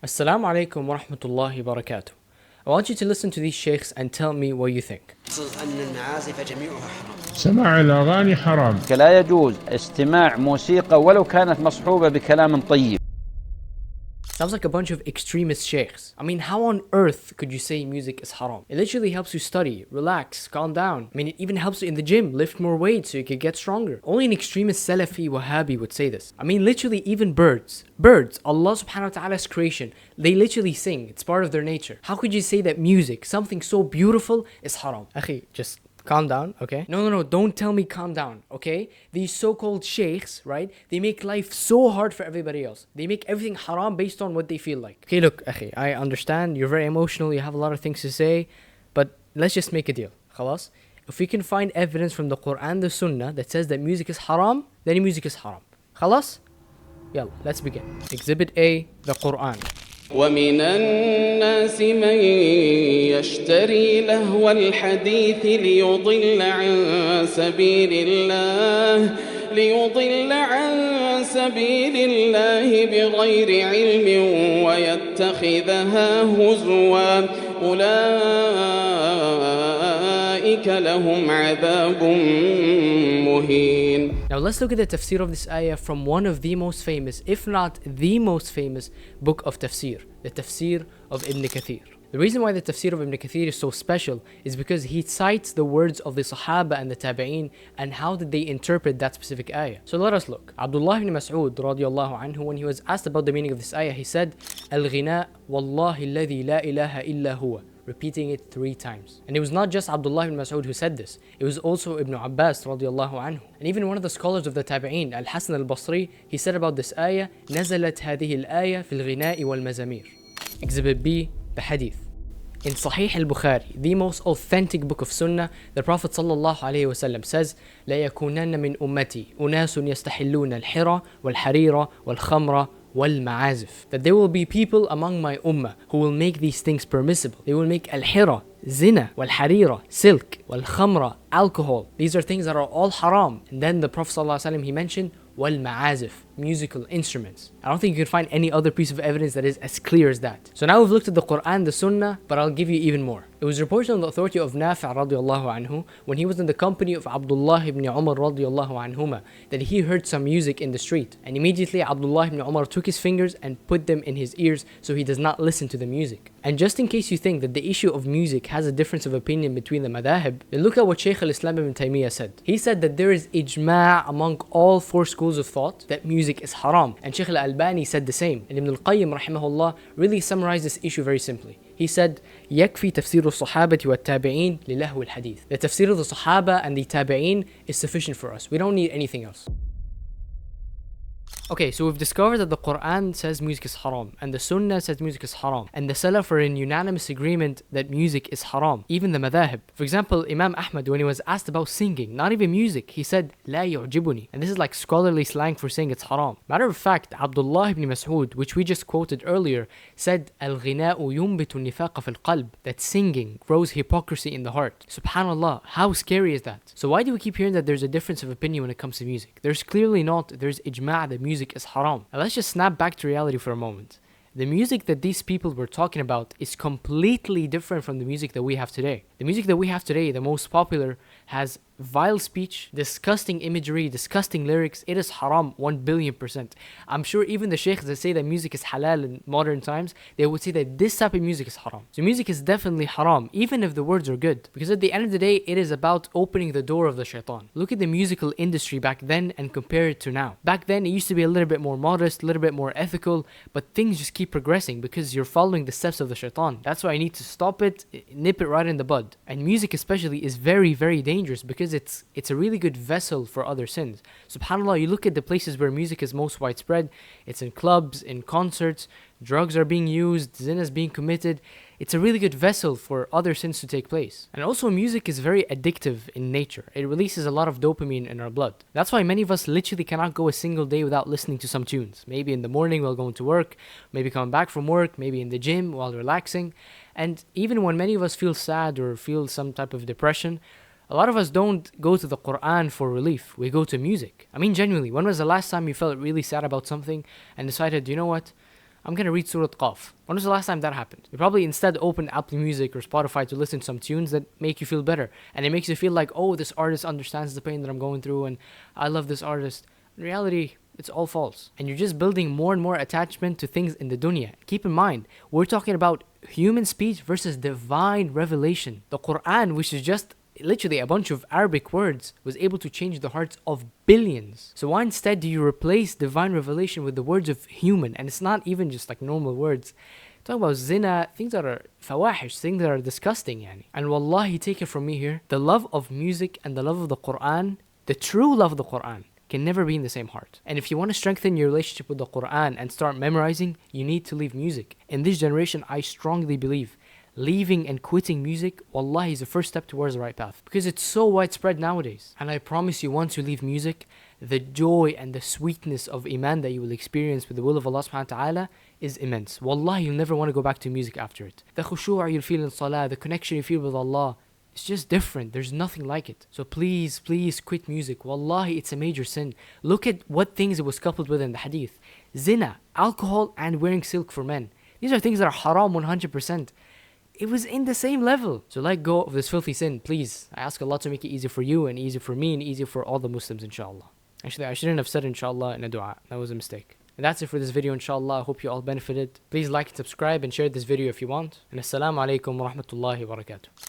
Assalamu alaikum wa rahmatullahi wa barakatuh. I want you to listen to these sheikhs and tell me what you think. سماع الأغاني حرام. لا يجوز استماع موسيقى ولو كانت مصحوبة بكلام طيب. Sounds like a bunch of extremist sheikhs. I mean, how on earth could you say music is haram? It literally helps you study, relax, calm down. I mean, it even helps you in the gym, lift more weight so you can get stronger. Only an extremist Salafi Wahhabi would say this. I mean, literally even birds, Allah subhanahu wa ta'ala's creation, they literally sing. It's part of their nature. How could you say that music, something so beautiful, is haram? Akhi, just calm down, okay? No, don't tell me calm down, okay? These so-called sheikhs, right? They make life so hard for everybody else. They make everything haram based on what they feel like. Okay, look, akhi, I understand you're very emotional, you have a lot of things to say, but let's just make a deal, khalas? If we can find evidence from the Quran, the Sunnah, that says that music is haram, then music is haram. Khalas? Yalla, let's begin. Exhibit A, the Quran. ومن الناس من يشتري لهو الحديث ليضل عن سبيل الله بغير علم ويتخذها هزوا أولئك لهم عذاب مهين. Now let's look at the tafsir of this ayah from one of the most famous, if not the most famous book of tafsir, the tafsir of Ibn Kathir. The reason why the tafsir of Ibn Kathir is so special is because he cites the words of the Sahaba and the Tabi'een and how did they interpret that specific ayah. So let us look. Abdullah ibn Mas'ud radiallahu anhu, when he was asked about the meaning of this ayah, he said, Al-ghina wallahi alladhi la ilaha illa huwa, repeating it 3 times. And it was not just Abdullah ibn Mas'ud who said this, it was also Ibn Abbas radiallahu anhu. And even one of the scholars of the Tabi'een, Al-Hasan al-Basri, he said about this ayah, نزلت هذه الآية في الغناء والمزامير. Exhibit B, the Hadith. In Sahih al-Bukhari, the most authentic book of Sunnah, the Prophet sallallahu alaihi wasallam says, لا يكونن من أمتي أناس يستحلون الحرى والحريرة والخمر والمعازف. That there will be people among my ummah who will make these things permissible. They will make al-hira, zina, wal-harira, silk, wal-khamra, alcohol. These are things that are all haram. And then the Prophet sallallahu alaihi wasallam, he mentioned wal-ma'azif, musical instruments. I don't think you can find any other piece of evidence that is as clear as that. So now we've looked at the Quran, the Sunnah, but I'll give you even more. It was reported on the authority of Nafi' radiallahu anhu, when he was in the company of Abdullah ibn Umar radiallahu anhuma, that he heard some music in the street. And immediately Abdullah ibn Umar took his fingers and put them in his ears so he does not listen to the music. And just in case you think that the issue of music has a difference of opinion between the madahib, then look at what Shaykh al-Islam ibn Taymiyyah said. He said that there is ijma' among all 4 schools of thought that music is haram. And Shaykh al-Albani said the same. And Ibn al-Qayyim rahimahullah really summarized this issue very simply. He said, يكفي تفسير الصحابة والتابعين للهو الحديث. The tafsir of the Sahaba and the Tabi'een is sufficient for us. We don't need anything else. Okay, so we've discovered that the Quran says music is haram, and the Sunnah says music is haram, and the Salaf are in unanimous agreement that music is haram, even the madahib. For example, Imam Ahmad, when he was asked about singing, not even music, he said, لا يعجبني. And this is like scholarly slang for saying it's haram. Matter of fact, Abdullah ibn Mas'ud, which we just quoted earlier, said, الغناء ينبت النفاق في القلب, that singing grows hypocrisy in the heart. Subhanallah, how scary is that? So why do we keep hearing that there's a difference of opinion when it comes to music? There's clearly not. There's ijma' that music is haram. Now let's just snap back to reality for a moment. The music that these people were talking about is completely different from the music that we have today. The music that we have today, the most popular, has vile speech, disgusting imagery, disgusting lyrics. It is haram 1,000,000,000%. I'm sure even the sheikhs that say that music is halal in modern times, they would say that this type of music is haram. So music is definitely haram, even if the words are good. Because at the end of the day, it is about opening the door of the shaitan. Look at the musical industry back then and compare it to now. Back then, it used to be a little bit more modest, a little bit more ethical, but things just keep progressing because you're following the steps of the shaitan. That's why I need to stop it, nip it right in the bud. And music especially is very, very dangerous because it's a really good vessel for other sins. SubhanAllah, you look at the places where music is most widespread, it's in clubs, in concerts, drugs are being used, zina is being committed. It's a really good vessel for other sins to take place. And also music is very addictive in nature. It releases a lot of dopamine in our blood. That's why many of us literally cannot go a single day without listening to some tunes. Maybe in the morning while going to work, maybe coming back from work, maybe in the gym while relaxing. And even when many of us feel sad or feel some type of depression, a lot of us don't go to the Quran for relief. We go to music. I mean, genuinely, when was the last time you felt really sad about something and decided, you know what? I'm gonna read Surah Qaf. When was the last time that happened? You probably instead open Apple Music or Spotify to listen to some tunes that make you feel better. And it makes you feel like, oh, this artist understands the pain that I'm going through and I love this artist. In reality, it's all false. And you're just building more and more attachment to things in the dunya. Keep in mind, we're talking about human speech versus divine revelation. The Quran, which is just literally a bunch of Arabic words, was able to change the hearts of billions. So why instead do you replace divine revelation with the words of human? And it's not even just like normal words. Talking about zina, things that are fawahish, things that are disgusting, yani. And wallahi, take it from me here, the love of music and the love of the Quran, the true love of the Quran, can never be in the same heart. And if you want to strengthen your relationship with the Quran and start memorizing, you need to leave music. In this generation, I strongly believe leaving and quitting music, wallahi, is the first step towards the right path. Because it's so widespread nowadays. And I promise you, once you leave music, the joy and the sweetness of iman that you will experience with the will of Allah subhanahu wa ta'ala is immense. Wallahi, you'll never want to go back to music after it. The khushu' you'll feel in salah, the connection you feel with Allah, it's just different. There's nothing like it. So please, please quit music. Wallahi, it's a major sin. Look at what things it was coupled with in the hadith. Zina, alcohol, and wearing silk for men. These are things that are haram 100%. It was in the same level. So let go of this filthy sin, please. I ask Allah to make it easy for you and easy for me and easy for all the Muslims, inshallah. Actually, I shouldn't have said inshallah in a dua. That was a mistake. And that's it for this video, inshallah. I hope you all benefited. Please like and subscribe and share this video if you want. And assalamu alaikum wa rahmatullahi wa barakatuh.